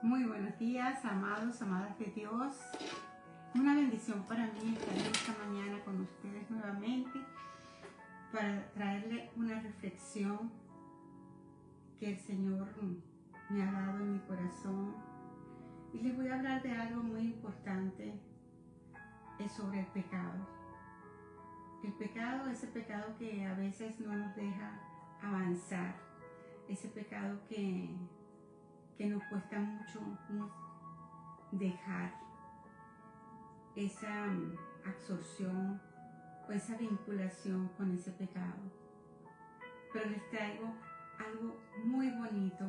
Muy buenos días, amados, amadas de Dios. Una bendición para mí estar esta mañana con ustedes nuevamente para traerle una reflexión que el Señor me ha dado en mi corazón. Y les voy a hablar de algo muy importante, es sobre el pecado. El pecado, ese pecado que a veces no nos deja avanzar, ese pecado que nos cuesta mucho dejar, esa absorción o esa vinculación con ese pecado. Pero les traigo algo muy bonito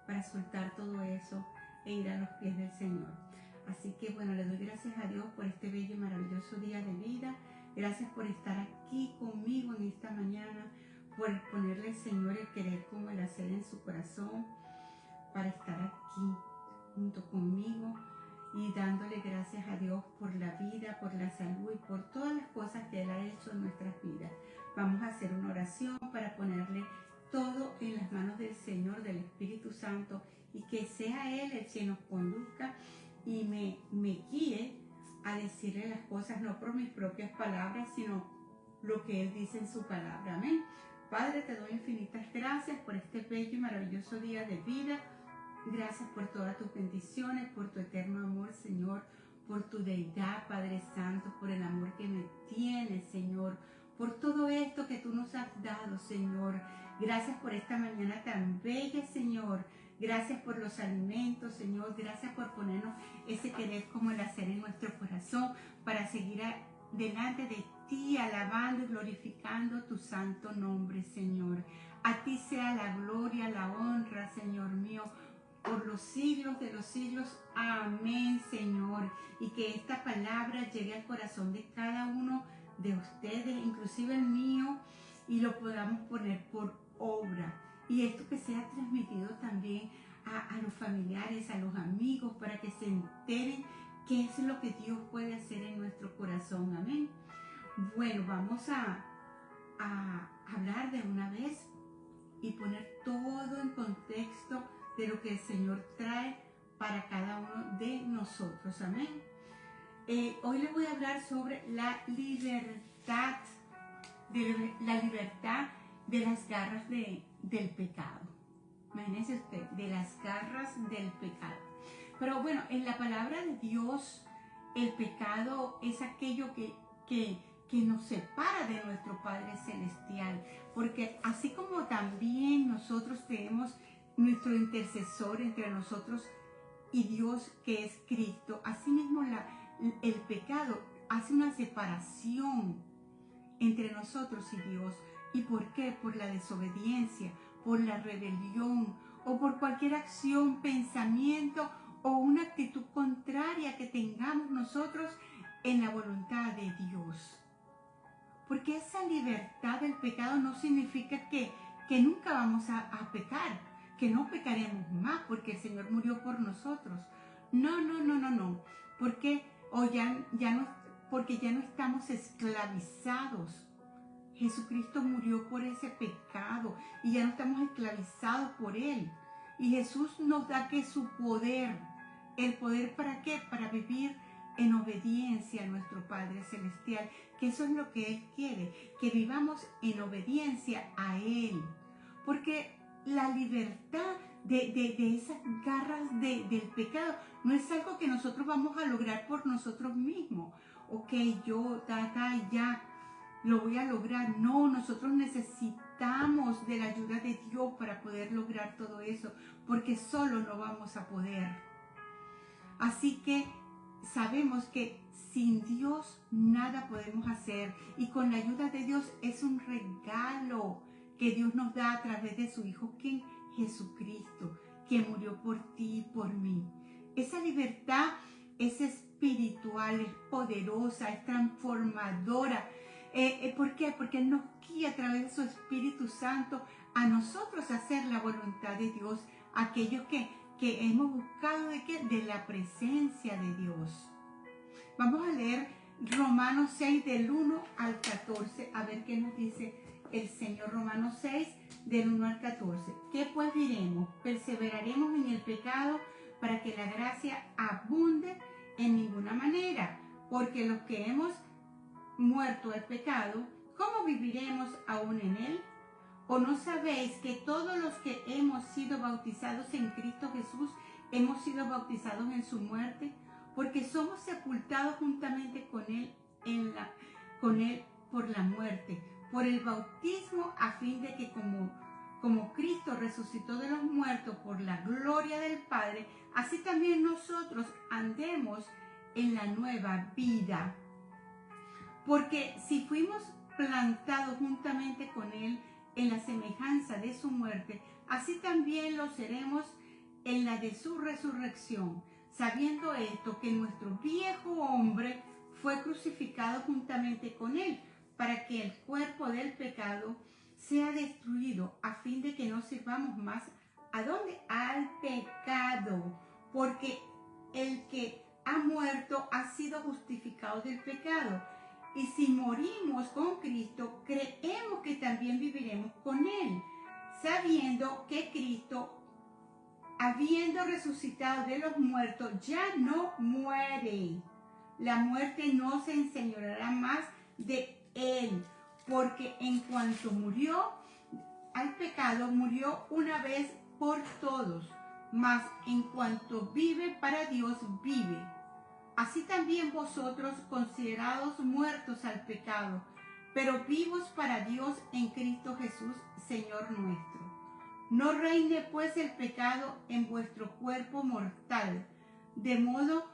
para soltar todo eso e ir a los pies del Señor. Así que bueno, le doy gracias a Dios por este bello y maravilloso día de vida. Gracias por estar aquí conmigo en esta mañana, por ponerle al Señor el querer como el hacer en su corazón, para estar aquí junto conmigo y dándole gracias a Dios por la vida, por la salud y por todas las cosas que Él ha hecho en nuestras vidas. Vamos a hacer una oración para ponerle todo en las manos del Señor, del Espíritu Santo, y que sea Él el que nos conduzca y me guíe a decirle las cosas no por mis propias palabras, sino lo que Él dice en su palabra. Amén. Padre, te doy infinitas gracias por este bello y maravilloso día de vida. Gracias por todas tus bendiciones, por tu eterno amor, Señor, por tu deidad, Padre Santo, por el amor que me tienes, Señor, por todo esto que tú nos has dado, Señor. Gracias por esta mañana tan bella, Señor. Gracias por los alimentos, Señor. Gracias por ponernos ese querer como el hacer en nuestro corazón para seguir delante de ti, alabando y glorificando tu santo nombre, Señor. A ti sea la gloria, la honra, Señor mío, por los siglos de los siglos. Amén, Señor. Y que esta palabra llegue al corazón de cada uno de ustedes, inclusive el mío, y lo podamos poner por obra. Y esto que sea transmitido también a los familiares, a los amigos, para que se enteren qué es lo que Dios puede hacer en nuestro corazón. Amén. Bueno, vamos a hablar de una vez y poner todo en contexto de lo que el Señor trae para cada uno de nosotros. Amén. Hoy les voy a hablar sobre la libertad de las garras del pecado. Imagínense usted, de las garras del pecado. Pero bueno, en la palabra de Dios, el pecado es aquello que nos separa de nuestro Padre Celestial. Porque así como también nosotros tenemos nuestro intercesor entre nosotros y Dios, que es Cristo, asimismo el pecado hace una separación entre nosotros y Dios. ¿Y por qué? Por la desobediencia, por la rebelión o por cualquier acción, pensamiento o una actitud contraria que tengamos nosotros en la voluntad de Dios. Porque esa libertad del pecado no significa que nunca vamos a pecar, que no pecaremos más porque el Señor murió por nosotros. No. Porque ya no estamos esclavizados. Jesucristo murió por ese pecado y ya no estamos esclavizados por Él. Y Jesús nos da que su poder. ¿El poder para qué? Para vivir en obediencia a nuestro Padre Celestial, que eso es lo que Él quiere, que vivamos en obediencia a Él. Porque la libertad de esas garras del pecado no es algo que nosotros vamos a lograr por nosotros mismos. Ok, yo, ya lo voy a lograr. No, nosotros necesitamos de la ayuda de Dios para poder lograr todo eso, porque solo no vamos a poder. Así que sabemos que sin Dios nada podemos hacer, y con la ayuda de Dios es un regalo que Dios nos da a través de su Hijo, ¿quién? Jesucristo, que murió por ti y por mí. Esa libertad es espiritual, es poderosa, es transformadora. ¿Por qué? Porque Él nos guía a través de su Espíritu Santo a nosotros hacer la voluntad de Dios, aquellos que hemos buscado de la presencia de Dios. Vamos a leer Romanos 6 del 1 al 14, a ver qué nos dice el Señor. Romanos 6 del 1 al 14. ¿Qué pues diremos? ¿Perseveraremos en el pecado para que la gracia abunde en ninguna manera, porque los que hemos muerto al pecado, ¿cómo viviremos aún en él? ¿O no sabéis que todos los que hemos sido bautizados en Cristo Jesús, hemos sido bautizados en su muerte? Porque somos sepultados juntamente con él, por la muerte, por el bautismo, a fin de que como Cristo resucitó de los muertos por la gloria del Padre, así también nosotros andemos en la nueva vida. Porque si fuimos plantados juntamente con él en la semejanza de su muerte, así también lo seremos en la de su resurrección, sabiendo esto, que nuestro viejo hombre fue crucificado juntamente con él, para que el cuerpo del pecado sea destruido, a fin de que no sirvamos más, ¿a dónde? Al pecado, porque el que ha muerto ha sido justificado del pecado. Y si morimos con Cristo, creemos que también viviremos con él, sabiendo que Cristo, habiendo resucitado de los muertos, ya no muere. La muerte no se enseñoreará más de él, porque en cuanto murió al pecado, murió una vez por todos, mas en cuanto vive para Dios, vive. Así también vosotros, considerados muertos al pecado, pero vivos para Dios en Cristo Jesús, Señor nuestro. No reine pues el pecado en vuestro cuerpo mortal, de modo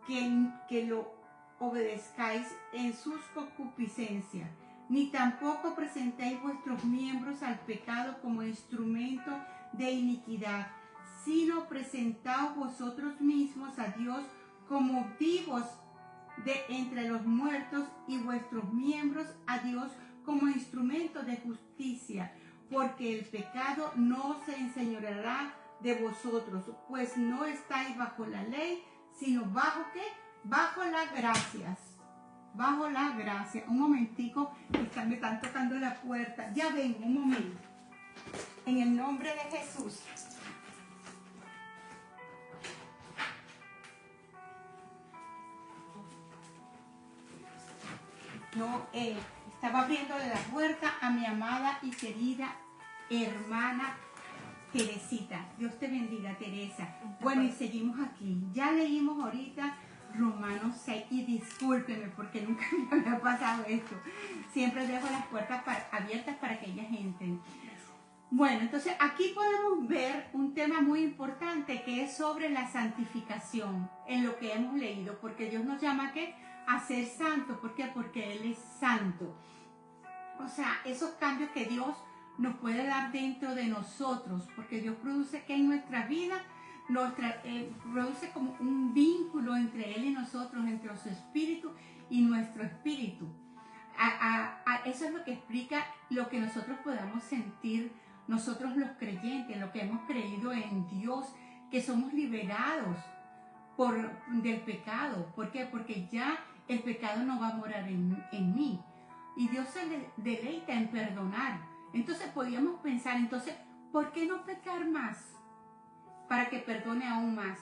que lo obedezcáis en sus concupiscencias, ni tampoco presentéis vuestros miembros al pecado como instrumento de iniquidad, sino presentaos vosotros mismos a Dios como vivos de entre los muertos, y vuestros miembros a Dios como instrumento de justicia, porque el pecado no se enseñoreará de vosotros, pues no estáis bajo la ley, sino bajo ¿qué? Bajo las gracias. Bajo la gracia. Un momentico, me están tocando la puerta. Ya vengo, un momento. En el nombre de Jesús. Estaba abriéndole la puerta a mi amada y querida hermana Teresita. Dios te bendiga, Teresa. Bueno, y seguimos aquí. Ya leímos ahorita Romanos 6, y discúlpeme porque nunca me había pasado esto. Siempre dejo las puertas abiertas para que ellas entren. Bueno, entonces aquí podemos ver un tema muy importante, que es sobre la santificación, en lo que hemos leído, porque Dios nos llama a ser santos. ¿Por qué? Porque Él es santo. O sea, esos cambios que Dios nos puede dar dentro de nosotros, porque Dios produce que en nuestra vida, produce como un vínculo entre Él y nosotros, entre su espíritu y nuestro espíritu. Eso es lo que explica lo que nosotros podamos sentir, nosotros los creyentes, lo que hemos creído en Dios, que somos liberados del pecado. ¿Por qué? Porque ya el pecado no va a morar en mí. Y Dios se deleita en perdonar. Entonces podíamos pensar, ¿por qué no pecar más? Para que perdone aún más.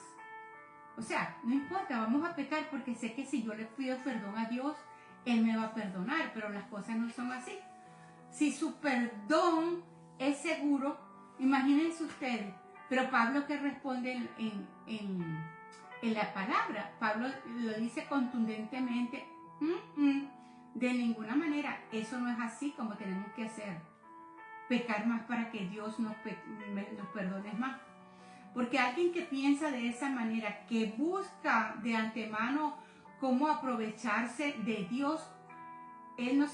O sea, no importa, vamos a pecar porque sé que si yo le pido perdón a Dios, Él me va a perdonar, pero las cosas no son así. Si su perdón es seguro, imagínense ustedes, pero Pablo, que responde en la palabra, Pablo lo dice contundentemente, de ninguna manera, eso no es así como tenemos que hacer. Pecar más para que Dios nos perdone más. Porque alguien que piensa de esa manera, que busca de antemano cómo aprovecharse de Dios, él no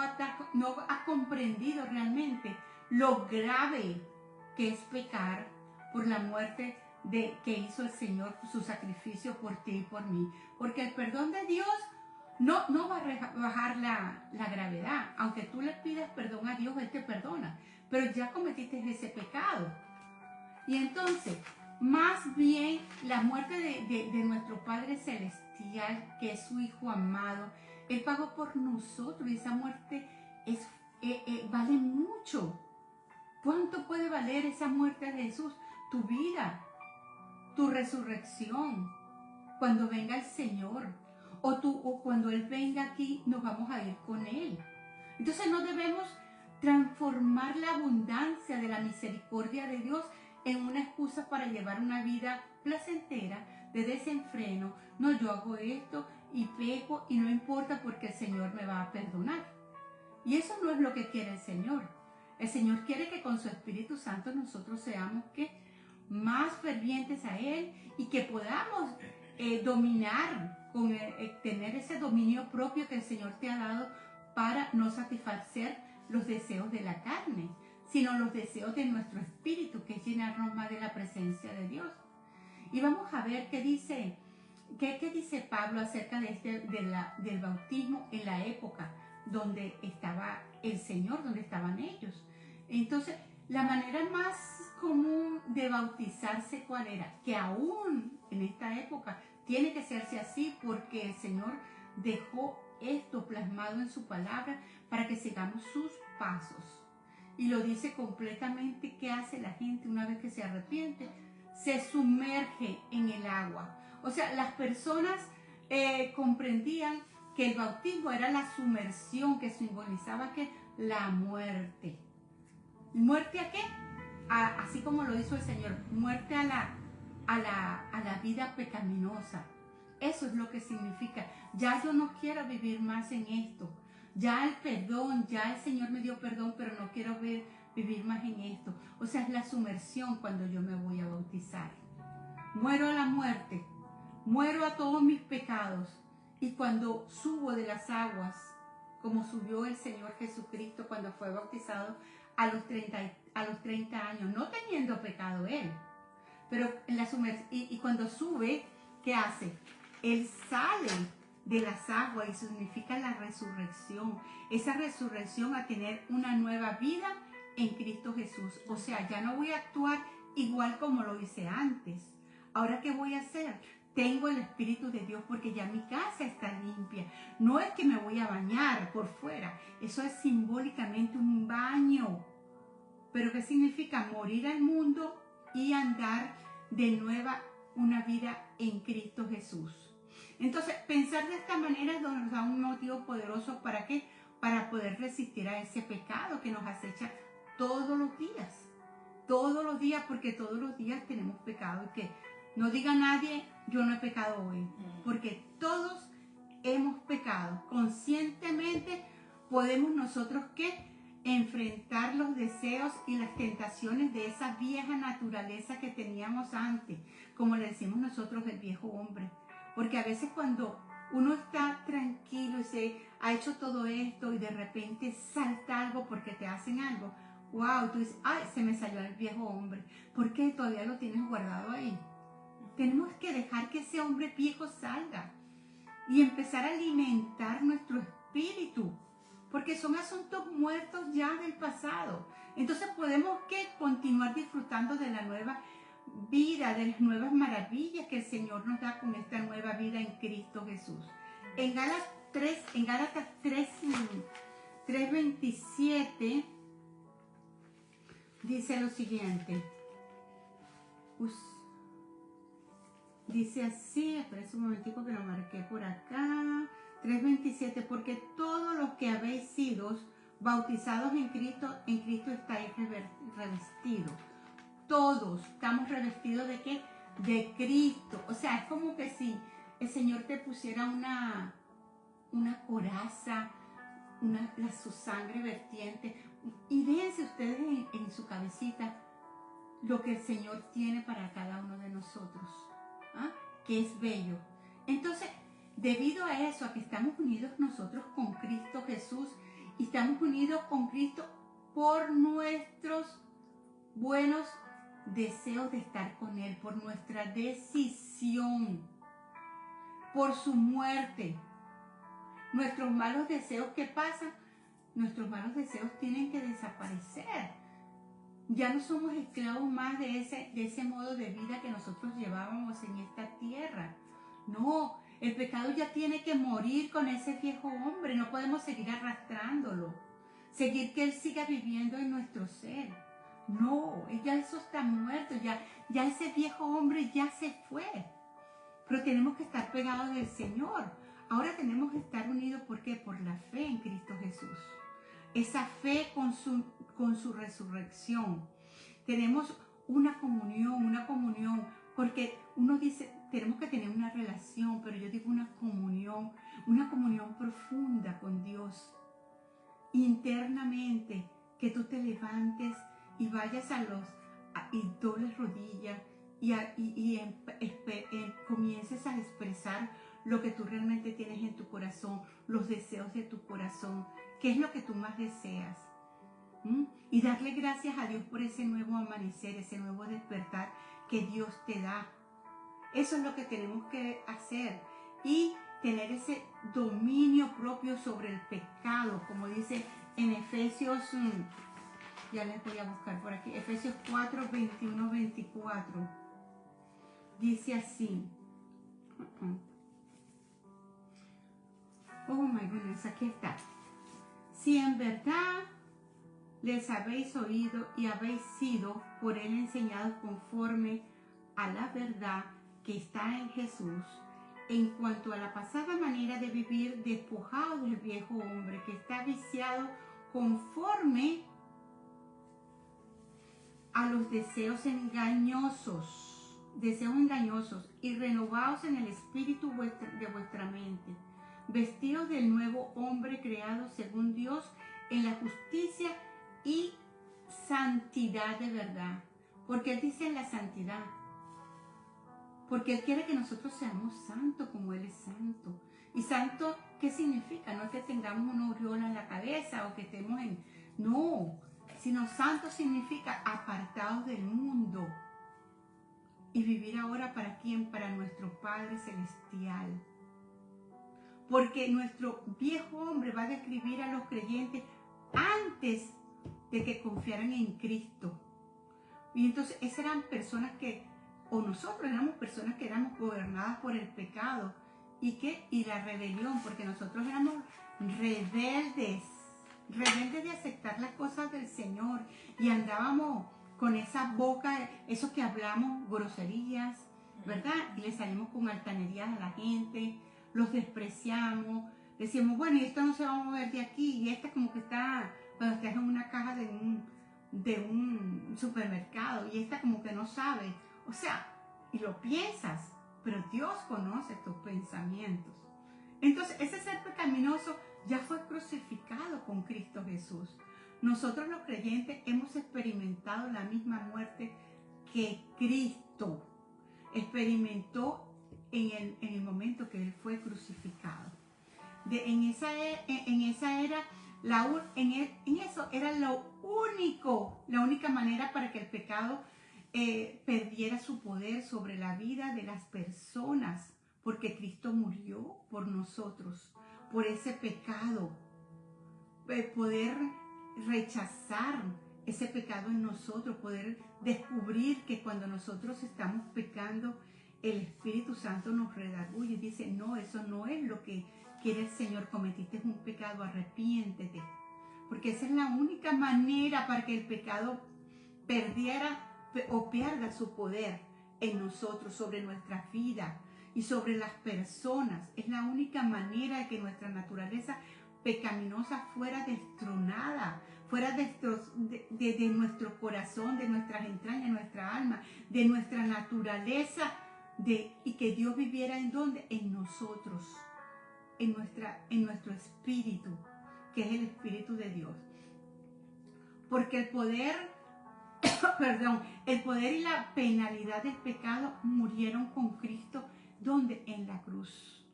ha comprendido realmente lo grave que es pecar por la muerte que hizo el Señor, su sacrificio por ti y por mí. Porque el perdón de Dios no va a bajar la gravedad. Aunque tú le pidas perdón a Dios, Él te perdona. Pero ya cometiste ese pecado. Y entonces, más bien, la muerte de nuestro Padre Celestial, que es su Hijo amado, Él pagó por nosotros, y esa muerte vale mucho. ¿Cuánto puede valer esa muerte de Jesús? Tu vida, tu resurrección, cuando venga el Señor, o cuando Él venga aquí, nos vamos a ir con Él. Entonces no debemos transformar la abundancia de la misericordia de Dios en una excusa para llevar una vida placentera, de desenfreno. No, yo hago esto y peco y no importa porque el Señor me va a perdonar. Y eso no es lo que quiere el Señor. El Señor quiere que con su Espíritu Santo nosotros seamos más fervientes a Él y que podamos dominar, tener ese dominio propio que el Señor te ha dado para no satisfacer los deseos de la carne, sino los deseos de nuestro espíritu, que es llenarnos más de la presencia de Dios. Y vamos a ver qué dice Pablo acerca del bautismo en la época donde estaba el Señor, donde estaban ellos. Entonces, la manera más común de bautizarse, ¿cuál era? Que aún en esta época tiene que hacerse así, porque el Señor dejó esto plasmado en su palabra para que sigamos sus pasos. Y lo dice completamente. ¿Qué hace la gente una vez que se arrepiente? Se sumerge en el agua. O sea, las personas comprendían que el bautismo era la sumersión, que simbolizaba la muerte. ¿Muerte a qué? Así como lo hizo el Señor, muerte a la vida pecaminosa. Eso es lo que significa. Ya yo no quiero vivir más en esto. Ya el perdón, ya el Señor me dio perdón, pero no quiero vivir más en esto. O sea, es la sumersión cuando yo me voy a bautizar. Muero a la muerte, muero a todos mis pecados. Y cuando subo de las aguas, como subió el Señor Jesucristo cuando fue bautizado a los 30 años, no teniendo pecado Él, pero en la y cuando sube, ¿qué hace? Él sale de las aguas y significa la resurrección. Esa resurrección a tener una nueva vida en Cristo Jesús. O sea, ya no voy a actuar igual como lo hice antes. ¿Ahora qué voy a hacer? Tengo el Espíritu de Dios porque ya mi casa está limpia. No es que me voy a bañar por fuera. Eso es simbólicamente un baño. ¿Pero qué significa? Morir al mundo y andar de nueva una vida en Cristo Jesús. Entonces, pensar de esta manera nos da un motivo poderoso. ¿Para qué? Para poder resistir a ese pecado que nos acecha todos los días. Todos los días, porque todos los días tenemos pecado. Y que no diga nadie, yo no he pecado hoy. Porque todos hemos pecado. Conscientemente podemos nosotros enfrentar los deseos y las tentaciones de esa vieja naturaleza que teníamos antes. Como le decimos nosotros, el viejo hombre. Porque a veces cuando uno está tranquilo y se ha hecho todo esto y de repente salta algo porque te hacen algo, wow, tú dices, ay, se me salió el viejo hombre. ¿Por qué todavía lo tienes guardado ahí? Tenemos que dejar que ese hombre viejo salga y empezar a alimentar nuestro espíritu, porque son asuntos muertos ya del pasado. Entonces podemos continuar disfrutando de la nueva vida, de las nuevas maravillas que el Señor nos da con esta nueva vida en Cristo Jesús. En Gálatas 3:27 dice lo siguiente. Dice así, espera un momentico que lo marqué por acá. 3:27, porque todos los que habéis sido bautizados en Cristo estáis revestidos. Todos estamos revestidos ¿de qué? De Cristo. O sea, es como que si el Señor te pusiera una coraza, su sangre vertiente. Y déjense ustedes en su cabecita lo que el Señor tiene para cada uno de nosotros, que es bello. Entonces, debido a eso, a que estamos unidos nosotros con Cristo Jesús, y estamos unidos con Cristo por nuestros buenos deseos de estar con Él, por nuestra decisión, por su muerte. Nuestros malos deseos, ¿qué pasa? Nuestros malos deseos tienen que desaparecer. Ya no somos esclavos más de ese modo de vida que nosotros llevábamos en esta tierra. No, el pecado ya tiene que morir con ese viejo hombre. No podemos seguir arrastrándolo. Seguir que Él siga viviendo en nuestro ser. No, ya eso está muerto, ya ese viejo hombre ya se fue. Pero tenemos que estar pegados del Señor. Ahora tenemos que estar unidos, ¿por qué? Por la fe en Cristo Jesús. Esa fe con su resurrección. Tenemos una comunión, porque uno dice, tenemos que tener una relación, pero yo digo una comunión profunda con Dios. Internamente, que tú te levantes y vayas y dobles rodillas y comiences a expresar lo que tú realmente tienes en tu corazón, los deseos de tu corazón, qué es lo que tú más deseas. Y darle gracias a Dios por ese nuevo amanecer, ese nuevo despertar que Dios te da. Eso es lo que tenemos que hacer y tener ese dominio propio sobre el pecado, como dice en Efesios, ya les voy a buscar por aquí, Efesios 4, 21, 24. Dice así. Oh my goodness, aquí está. Si en verdad les habéis oído y habéis sido por él enseñados conforme a la verdad que está en Jesús, en cuanto a la pasada manera de vivir, despojados del viejo hombre que está viciado conforme a los deseos engañosos y renovados en el espíritu de vuestra mente, vestidos del nuevo hombre creado según Dios en la justicia y santidad de verdad. Porque Él dice la santidad, porque Él quiere que nosotros seamos santos como Él es santo. ¿Y santo qué significa? No es que tengamos una aureola en la cabeza o que estemos en... No, sino santo significa apartados del mundo y vivir ahora para quién, para nuestro Padre Celestial. Porque nuestro viejo hombre va a describir a los creyentes antes de que confiaran en Cristo. Y entonces esas eran personas que, o nosotros éramos personas que éramos gobernadas por el pecado y la rebelión, porque nosotros éramos rebeldes de aceptar las cosas del Señor y andábamos con esa boca, eso que hablamos, groserías, ¿verdad? Y le salimos con altanerías a la gente, los despreciamos, decíamos, bueno, y esto no se va a mover de aquí, y esta como que está, cuando estás en una caja de un supermercado, y esta como que no sabe, o sea, y lo piensas, pero Dios conoce tus pensamientos. Entonces, ese ser pecaminoso ya fue crucificado con Cristo Jesús. Nosotros los creyentes hemos experimentado la misma muerte que Cristo experimentó en el momento que Él fue crucificado. En esa era, eso era la única manera para que el pecado perdiera su poder sobre la vida de las personas, porque Cristo murió por nosotros, por ese pecado, poder rechazar ese pecado en nosotros, poder descubrir que cuando nosotros estamos pecando, el Espíritu Santo nos redarguye y dice, no, eso no es lo que quiere el Señor, cometiste un pecado, arrepiéntete, porque esa es la única manera para que el pecado pierda su poder en nosotros, sobre nuestra vida y sobre las personas. Es la única manera de que nuestra naturaleza pecaminosa fuera destronada, fuera de nuestro corazón, de nuestras entrañas, nuestra alma, de nuestra naturaleza, y que Dios viviera en donde, en nosotros, en nuestro espíritu, que es el Espíritu de Dios. Porque el poder y la penalidad del pecado murieron con Cristo, donde, en la cruz.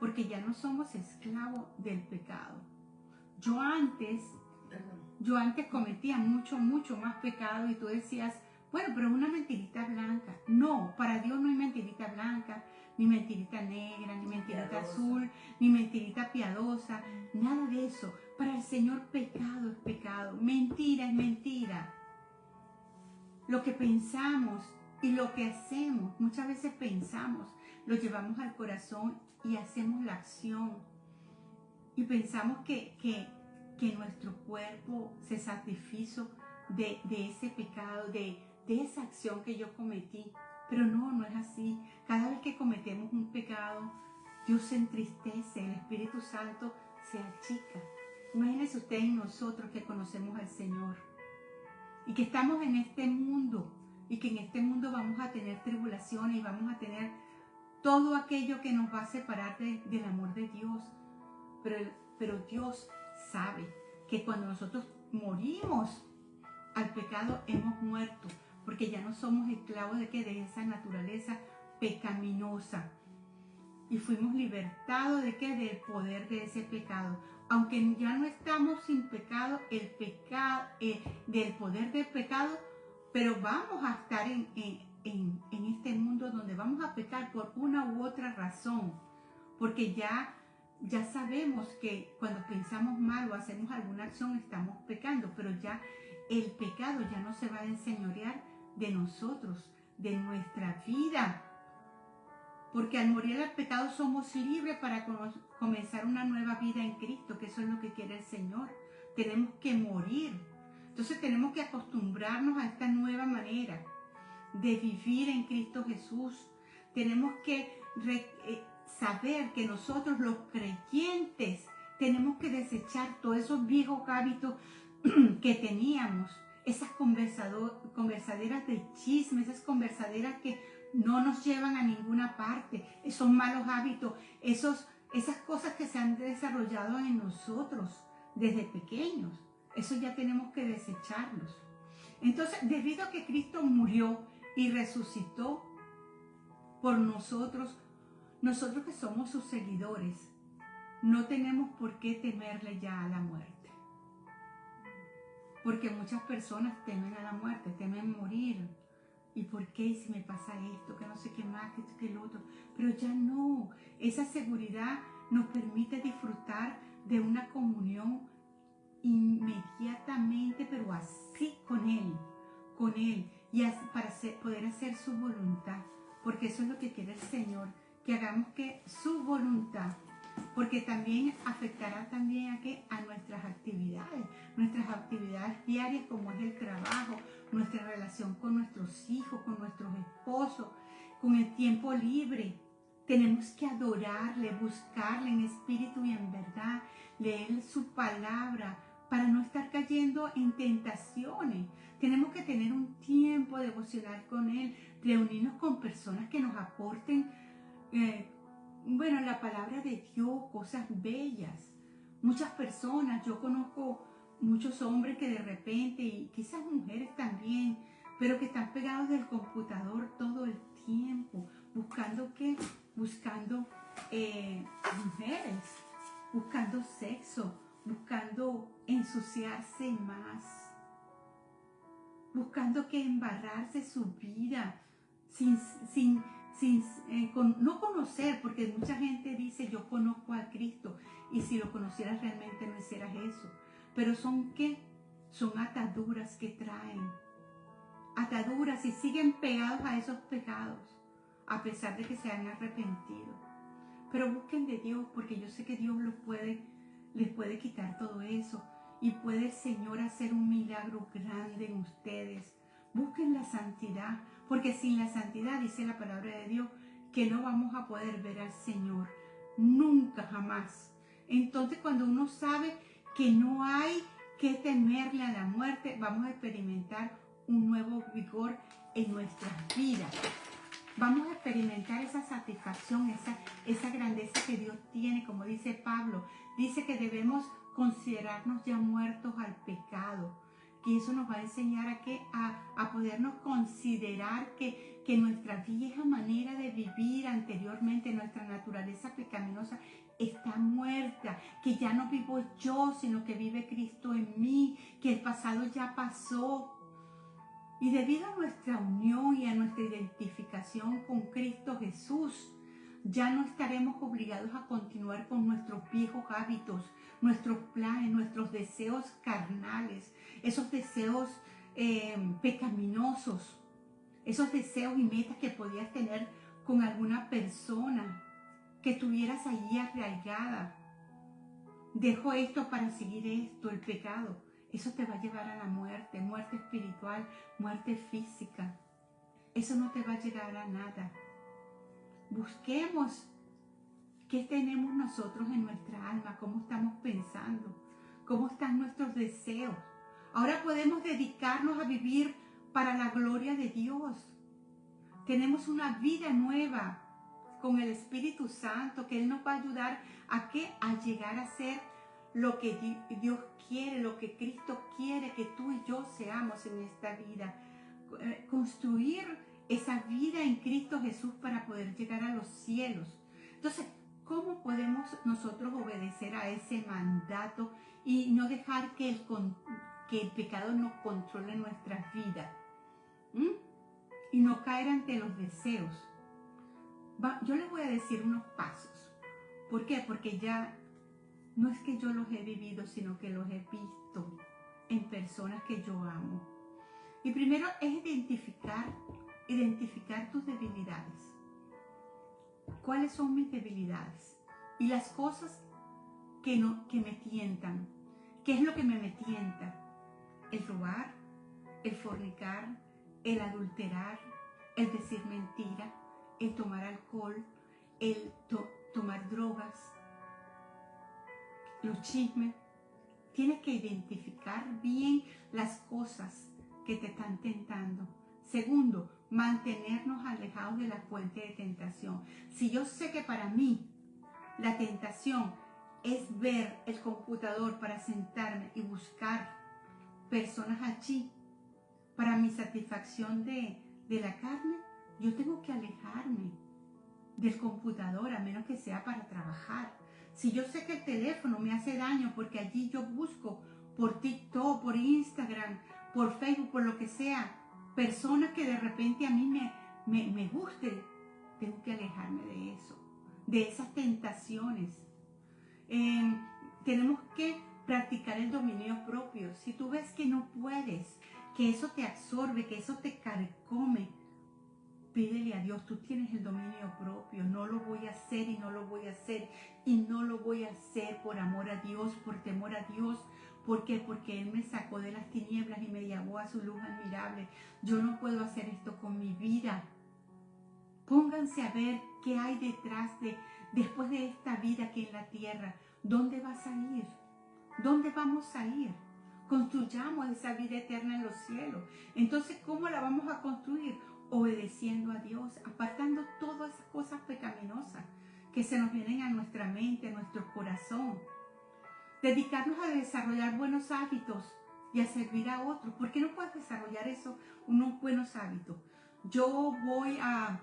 Porque ya no somos esclavos del pecado. Yo antes cometía mucho más pecado y tú decías, bueno, pero es una mentirita blanca. No, para Dios no hay mentirita blanca, ni mentirita negra, ni mentirita piadosa, azul, ni mentirita piadosa, nada de eso. Para el Señor pecado es pecado, mentira es mentira. Lo que pensamos y lo que hacemos, muchas veces pensamos, lo llevamos al corazón y hacemos la acción. Y pensamos que nuestro cuerpo se satisfizo de ese pecado, de esa acción que yo cometí. Pero no es así. Cada vez que cometemos un pecado, Dios se entristece, el Espíritu Santo se achica. Imagínense ustedes y nosotros que conocemos al Señor y que estamos en este mundo y que en este mundo vamos a tener tribulaciones y vamos a tener todo aquello que nos va a separar del amor de Dios. Pero Dios sabe que cuando nosotros morimos al pecado hemos muerto, porque ya no somos esclavos de esa naturaleza pecaminosa y fuimos libertados del poder de ese pecado. Aunque ya no estamos sin pecado, del poder del pecado, pero vamos a estar en este mundo donde vamos a pecar por una u otra razón, porque ya sabemos que cuando pensamos mal o hacemos alguna acción estamos pecando, pero ya el pecado ya no se va a enseñorear de nosotros, de nuestra vida, porque al morir al pecado somos libres para comenzar una nueva vida en Cristo, que eso es lo que quiere el Señor. Tenemos que morir. Entonces tenemos que acostumbrarnos a esta nueva manera de vivir en Cristo Jesús. Tenemos que saber que nosotros los creyentes tenemos que desechar todos esos viejos hábitos que teníamos, esas conversaderas de chisme, esas conversaderas que no nos llevan a ninguna parte, esos malos hábitos, esas cosas que se han desarrollado en nosotros desde pequeños. Eso ya tenemos que desecharlos. Entonces, debido a que Cristo murió y resucitó por nosotros que somos sus seguidores, no tenemos por qué temerle ya a la muerte. Porque muchas personas temen a la muerte, temen morir. ¿Y por qué? Si me pasa esto, que no sé qué más, que esto, que el otro. Pero ya no. Esa seguridad nos permite disfrutar de una comunión inmediatamente, pero así con Él, y para poder hacer su voluntad, porque eso es lo que quiere el Señor, que hagamos que su voluntad, porque también afectará también a nuestras actividades diarias, como es el trabajo, nuestra relación con nuestros hijos, con nuestros esposos, con el tiempo libre. Tenemos que adorarle, buscarle en espíritu y en verdad, leer su palabra para no estar cayendo en tentaciones. Tenemos que tener un tiempo devocional con Él, reunirnos con personas que nos aporten la palabra de Dios, cosas bellas. Muchas personas, yo conozco muchos hombres que de repente, y quizás mujeres también, pero que están pegados del computador todo el tiempo, buscando mujeres, buscando sexo, buscando ensuciarse más, buscando que embarrarse su vida sin no conocer, porque mucha gente dice yo conozco a Cristo, y si lo conocieras realmente no hicieras eso. Pero son ataduras que traen, ataduras, y siguen pegados a esos pecados a pesar de que se han arrepentido. Pero busquen de Dios, porque yo sé que Dios les puede quitar todo eso, y puede el Señor hacer un milagro grande en ustedes. Busquen la santidad, porque sin la santidad, dice la palabra de Dios, que no vamos a poder ver al Señor nunca, jamás. Entonces, cuando uno sabe que no hay que temerle a la muerte, vamos a experimentar un nuevo vigor en nuestras vidas. Vamos a experimentar esa satisfacción, esa grandeza que Dios tiene, como dice Pablo. Dice que debemos considerarnos ya muertos al pecado. Y eso nos va a enseñar a podernos considerar que nuestra vieja manera de vivir anteriormente, nuestra naturaleza pecaminosa, está muerta, que ya no vivo yo, sino que vive Cristo en mí, que el pasado ya pasó. Y debido a nuestra unión y a nuestra identificación con Cristo Jesús, ya no estaremos obligados a continuar con nuestros viejos hábitos, nuestros planes, nuestros deseos carnales, esos deseos pecaminosos, esos deseos y metas que podías tener con alguna persona que tuvieras allí arraigada. Dejo esto para seguir esto, el pecado. eso te va a llevar a la muerte, muerte espiritual, muerte física. Eso no te va a llegar a nada. Busquemos qué tenemos nosotros en nuestra alma, cómo estamos pensando, cómo están nuestros deseos. Ahora podemos dedicarnos a vivir para la gloria de Dios. Tenemos una vida nueva con el Espíritu Santo, que Él nos va a ayudar a ¿qué? A llegar a ser lo que Dios quiere, lo que Cristo quiere que tú y yo seamos en esta vida. Construir esa vida en Cristo Jesús para poder llegar a los cielos. Entonces, ¿cómo podemos nosotros obedecer a ese mandato y no dejar que el pecado nos controle nuestras vidas? Y no caer ante los deseos. Yo les voy a decir unos pasos. ¿Por qué? Porque ya no es que yo los he vivido, sino que los he visto en personas que yo amo. Y primero es identificar tus debilidades. ¿Cuáles son mis debilidades? Y las cosas que me tientan. ¿Qué es lo que me tienta? El robar, el fornicar, el adulterar, el decir mentira, el tomar alcohol, el tomar drogas, los chismes. Tienes que identificar bien las cosas que te están tentando. Segundo, mantenernos alejados de la fuente de tentación. Si yo sé que para mí la tentación es ver el computador para sentarme y buscar personas allí para mi satisfacción de la carne, yo tengo que alejarme del computador, a menos que sea para trabajar. Si yo sé que el teléfono me hace daño porque allí yo busco por TikTok, por Instagram, por Facebook, por lo que sea, personas que de repente a mí me gusten, tengo que alejarme de eso, de esas tentaciones. Tenemos que practicar el dominio propio. Si tú ves que no puedes, que eso te absorbe, que eso te carcome, pídele a Dios, tú tienes el dominio propio. No lo voy a hacer y no lo voy a hacer y no lo voy a hacer por amor a Dios, por temor a Dios. ¿Por qué? Porque Él me sacó de las tinieblas y me llevó a su luz admirable. Yo no puedo hacer esto con mi vida. Pónganse a ver qué hay después de esta vida aquí en la tierra. ¿Dónde vas a ir? ¿Dónde vamos a ir? Construyamos esa vida eterna en los cielos. Entonces, ¿cómo la vamos a construir? Obedeciendo a Dios, apartando todas esas cosas pecaminosas que se nos vienen a nuestra mente, a nuestro corazón. Dedicarnos a desarrollar buenos hábitos y a servir a otros. ¿Por qué no puedes desarrollar unos buenos hábitos? Yo voy a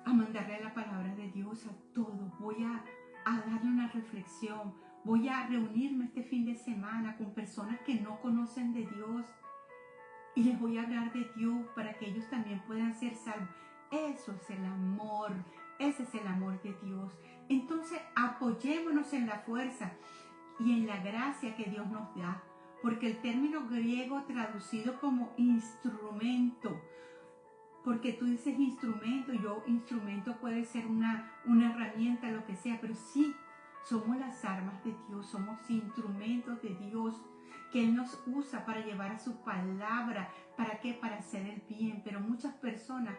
mandarle la palabra de Dios a todos. Voy a darle una reflexión. Voy a reunirme este fin de semana con personas que no conocen de Dios y les voy a hablar de Dios para que ellos también puedan ser salvos. Eso es el amor. Ese es el amor de Dios. Entonces apoyémonos en la fuerza y en la gracia que Dios nos da, porque el término griego traducido como instrumento, porque tú dices instrumento, instrumento puede ser una herramienta, lo que sea, pero sí, somos las armas de Dios, somos instrumentos de Dios que Él nos usa para llevar a su palabra. ¿Para qué? Para hacer el bien. Pero muchas personas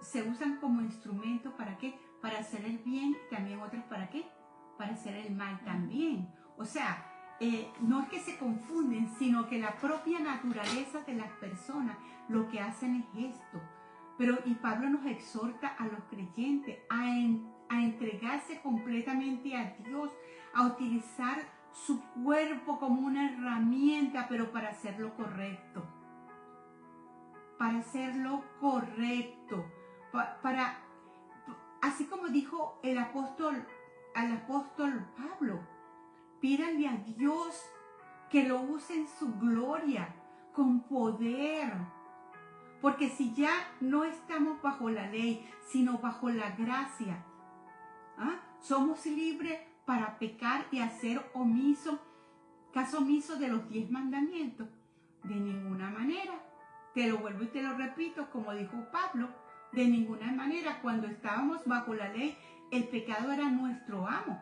se usan como instrumento, ¿para qué? Para hacer el bien, y también otras, ¿para qué? Para hacer el mal también. O sea, no es que se confunden, sino que la propia naturaleza de las personas lo que hacen es esto. Y Pablo nos exhorta a los creyentes a entregarse completamente a Dios, a utilizar su cuerpo como una herramienta, pero para hacer lo correcto. Para hacer lo correcto. Así como dijo al apóstol Pablo, pídanle a Dios que lo use en su gloria, con poder. Porque si ya no estamos bajo la ley, sino bajo la gracia, somos libres para pecar y hacer caso omiso de los 10 mandamientos. De ninguna manera. Te lo vuelvo y te lo repito, como dijo Pablo, de ninguna manera. Cuando estábamos bajo la ley, el pecado era nuestro amo.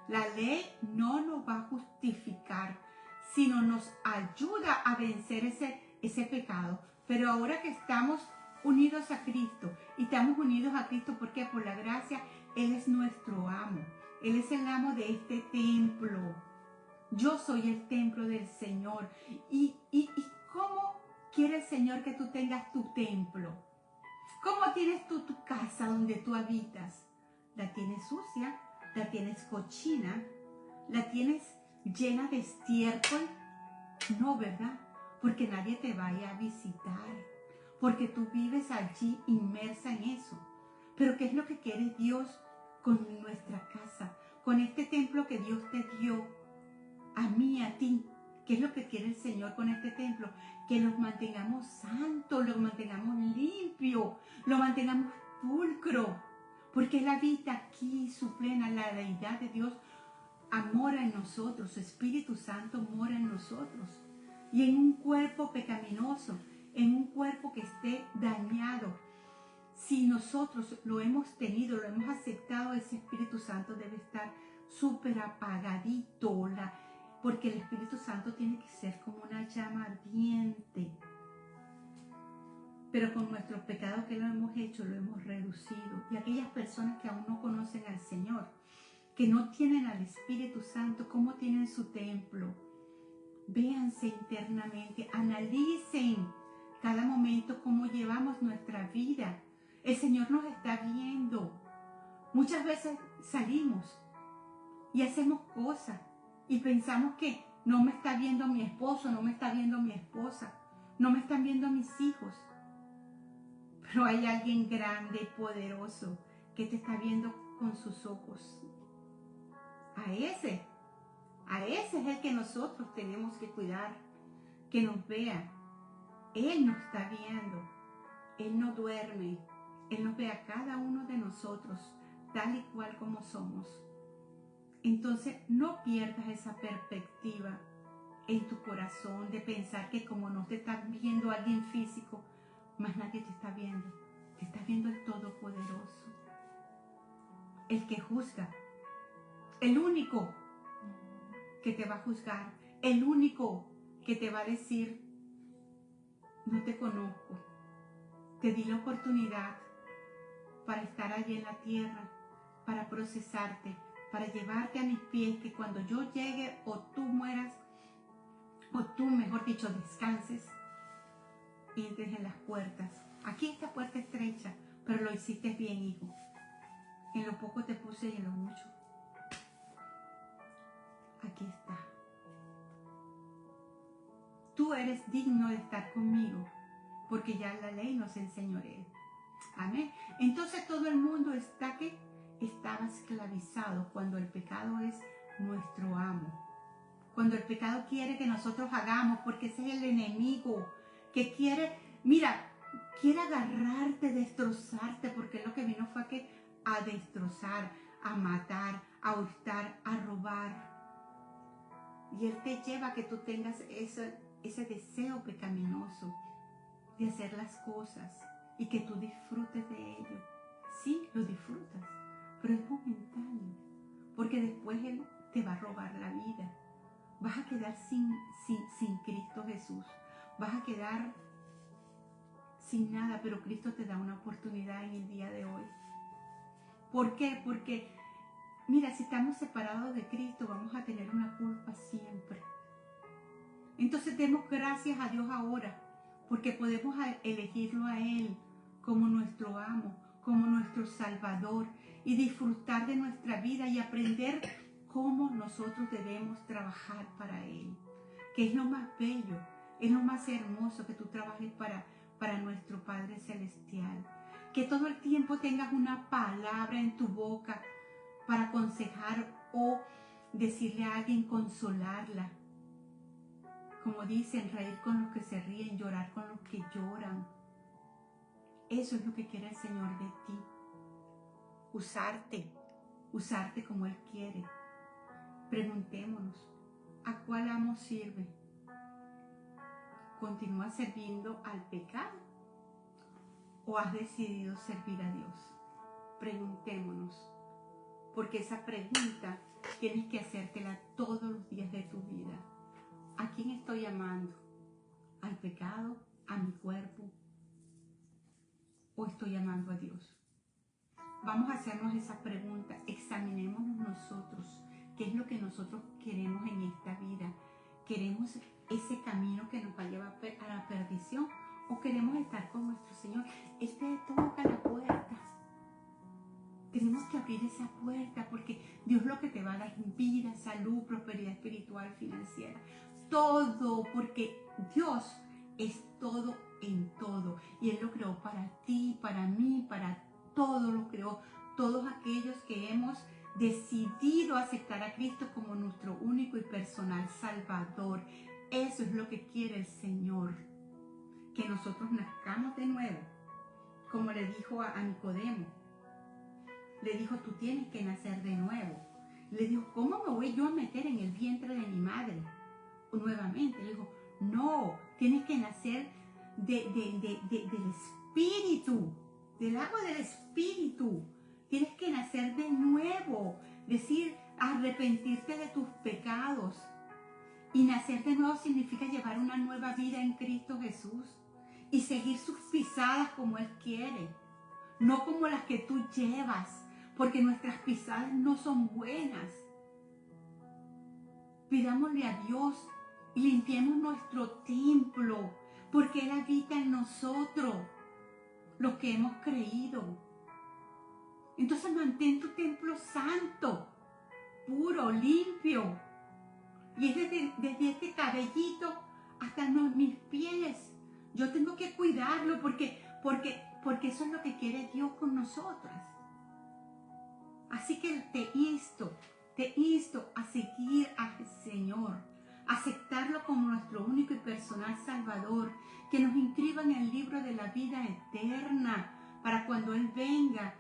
La ley no nos va a justificar. sino nos ayuda a vencer ese pecado. Pero ahora que estamos unidos a Cristo, y estamos unidos a Cristo, ¿por qué? Por la gracia. Él es nuestro amo. Él es el amo de este templo. Yo soy el templo del Señor. ¿Y cómo quiere el Señor que tú tengas tu templo? ¿Cómo tienes tú tu casa donde tú habitas? ¿La tienes sucia? ¿La tienes cochina? ¿La tienes llena de estiércol? No, ¿verdad? Porque nadie te vaya a visitar. Porque tú vives allí inmersa en eso. Pero ¿qué es lo que quiere Dios con nuestra casa? Con este templo que Dios te dio, a mí, a ti. ¿Qué es lo que quiere el Señor con este templo? Que los mantengamos santos, los mantengamos limpios, lo mantengamos pulcro. Porque Él habita aquí, su plena, la deidad de Dios mora en nosotros, su Espíritu Santo mora en nosotros. Y en un cuerpo pecaminoso, en un cuerpo que esté dañado, si nosotros lo hemos tenido, lo hemos aceptado, ese Espíritu Santo debe estar súper apagadito, porque el Espíritu Santo tiene que ser como una llama ardiente. Pero con nuestros pecados que lo hemos hecho, lo hemos reducido. Y aquellas personas que aún no conocen al Señor, que no tienen al Espíritu Santo, ¿cómo tienen su templo? Véanse internamente, analicen cada momento cómo llevamos nuestra vida. El Señor nos está viendo. Muchas veces salimos y hacemos cosas y pensamos que no me está viendo mi esposo, no me está viendo mi esposa, no me están viendo mis hijos. Pero hay alguien grande y poderoso que te está viendo con sus ojos. A ese es el que nosotros tenemos que cuidar, que nos vea. Él nos está viendo, Él no duerme, Él nos ve a cada uno de nosotros, tal y cual como somos. Entonces, no pierdas esa perspectiva en tu corazón de pensar que como no te está viendo alguien físico, más nadie te está viendo. Te está viendo el Todopoderoso, el que juzga, el único que te va a juzgar, el único que te va a decir, no te conozco, te di la oportunidad para estar allí en la tierra, para procesarte, para llevarte a mis pies, que cuando yo llegue o tú mueras, o tú, mejor dicho, descanses, entres en las puertas. Aquí esta puerta estrecha, pero lo hiciste bien, hijo. En lo poco te puse y en lo mucho. Aquí está. Tú eres digno de estar conmigo, porque ya la ley nos enseñorea. Amén. Entonces todo el mundo estaba esclavizado cuando el pecado es nuestro amo. Cuando el pecado quiere que nosotros hagamos, porque ese es el enemigo que quiere, quiere agarrarte, destrozarte, porque lo que vino fue a destrozar, a matar, a hurtar, a robar. Y Él te lleva a que tú tengas ese deseo pecaminoso de hacer las cosas y que tú disfrutes de ello. Sí, lo disfrutas, pero es momentáneo, porque después Él te va a robar la vida. Vas a quedar sin Cristo Jesús. Vas a quedar sin nada, pero Cristo te da una oportunidad en el día de hoy. ¿Por qué? Porque, mira, si estamos separados de Cristo, vamos a tener una culpa siempre. Entonces demos gracias a Dios ahora, porque podemos elegirlo a Él como nuestro amo, como nuestro Salvador, y disfrutar de nuestra vida y aprender cómo nosotros debemos trabajar para Él, que es lo más bello, es lo más hermoso, que tú trabajes para nuestro Padre Celestial. Que todo el tiempo tengas una palabra en tu boca para aconsejar o decirle a alguien, consolarla. Como dicen, reír con los que se ríen, llorar con los que lloran. Eso es lo que quiere el Señor de ti. Usarte como Él quiere. Preguntémonos, ¿a cuál amo sirve? ¿Continúas sirviendo al pecado o has decidido servir a Dios? Preguntémonos, porque esa pregunta tienes que hacértela todos los días de tu vida. ¿A quién estoy amando? ¿Al pecado? ¿A mi cuerpo? ¿O estoy amando a Dios? Vamos a hacernos esa pregunta. Examinémonos nosotros. ¿Qué es lo que nosotros queremos en esta vida? ¿Queremos ese camino que nos va a llevar a la perdición? ¿O queremos estar con nuestro Señor? Él te toca la puerta. Tenemos que abrir esa puerta porque Dios lo que te va a dar es vida, salud, prosperidad espiritual, financiera. Todo, porque Dios es todo en todo. Y Él lo creó para ti, para mí, para todo lo creó. Todos aquellos que hemos decidido aceptar a Cristo como nuestro único y personal Salvador. Eso es lo que quiere el Señor. Que nosotros nazcamos de nuevo. Como le dijo a Nicodemo. Le dijo, tú tienes que nacer de nuevo. Le dijo, ¿cómo me voy yo a meter en el vientre de mi madre nuevamente? Le dijo, no, tienes que nacer del Espíritu, del agua del Espíritu. Tienes que nacer de nuevo, decir, arrepentirte de tus pecados. Y nacer de nuevo significa llevar una nueva vida en Cristo Jesús y seguir sus pisadas como Él quiere, no como las que tú llevas, porque nuestras pisadas no son buenas. Pidámosle a Dios y limpiemos nuestro templo, porque Él habita en nosotros, los que hemos creído. Entonces mantén tu templo santo, puro, limpio. Y es desde este cabellito hasta mis pies. Yo tengo que cuidarlo porque eso es lo que quiere Dios con nosotras. Así que te insto a seguir al Señor, a aceptarlo como nuestro único y personal Salvador, que nos inscriba en el libro de la vida eterna, para cuando Él venga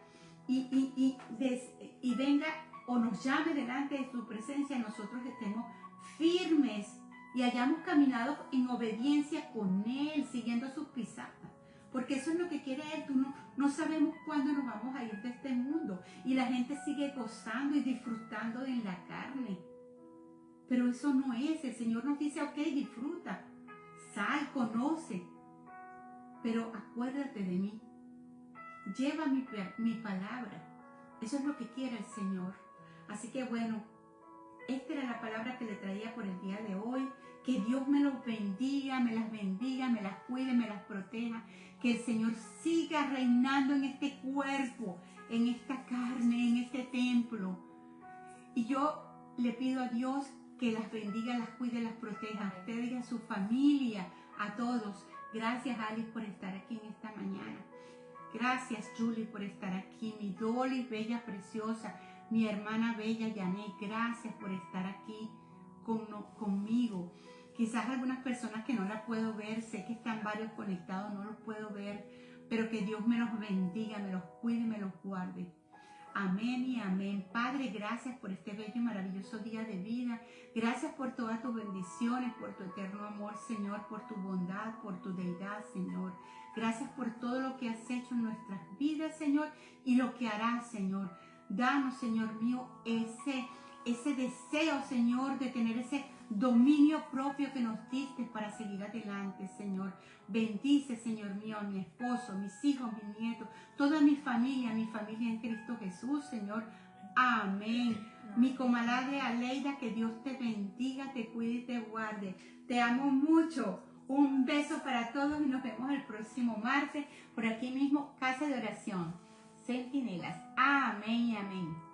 y venga o nos llame delante de su presencia, nosotros estemos firmes y hayamos caminado en obediencia con Él, siguiendo sus pisadas. Porque eso es lo que quiere Él. No sabemos cuándo nos vamos a ir de este mundo. Y la gente sigue gozando y disfrutando en la carne. Pero eso no es. El Señor nos dice, ok, disfruta. Sal, conoce. Pero acuérdate de mí. Lleva mi palabra. Eso es lo que quiere el Señor. Así que bueno, esta era la palabra que le traía por el día de hoy. Que Dios me los bendiga, me las cuide, me las proteja. Que el Señor siga reinando en este cuerpo, en esta carne, en este templo. Y yo le pido a Dios que las bendiga, las cuide, las proteja. A ustedes y a su familia, a todos. Gracias, Alice, por estar aquí en esta mañana. Gracias, Julie, por estar aquí. Mi Dolly, bella, preciosa. Mi hermana bella, Janet, gracias por estar aquí conmigo. Quizás algunas personas que no la puedo ver, sé que están varios conectados, no los puedo ver, pero que Dios me los bendiga, me los cuide, me los guarde. Amén y amén. Padre, gracias por este bello y maravilloso día de vida. Gracias por todas tus bendiciones, por tu eterno amor, Señor, por tu bondad, por tu deidad, Señor. Gracias por todo lo que has hecho en nuestras vidas, Señor, y lo que harás, Señor. Danos, Señor mío, ese deseo, Señor, de tener ese dominio propio que nos diste para seguir adelante, Señor. Bendice, Señor mío, a mi esposo, mis hijos, mis nietos, toda mi familia en Cristo Jesús, Señor. Amén. Mi comadre Aleida, que Dios te bendiga, te cuide y te guarde. Te amo mucho. Un beso para todos y nos vemos el próximo martes por aquí mismo, Casa de Oración Centinelas. Amén y amén.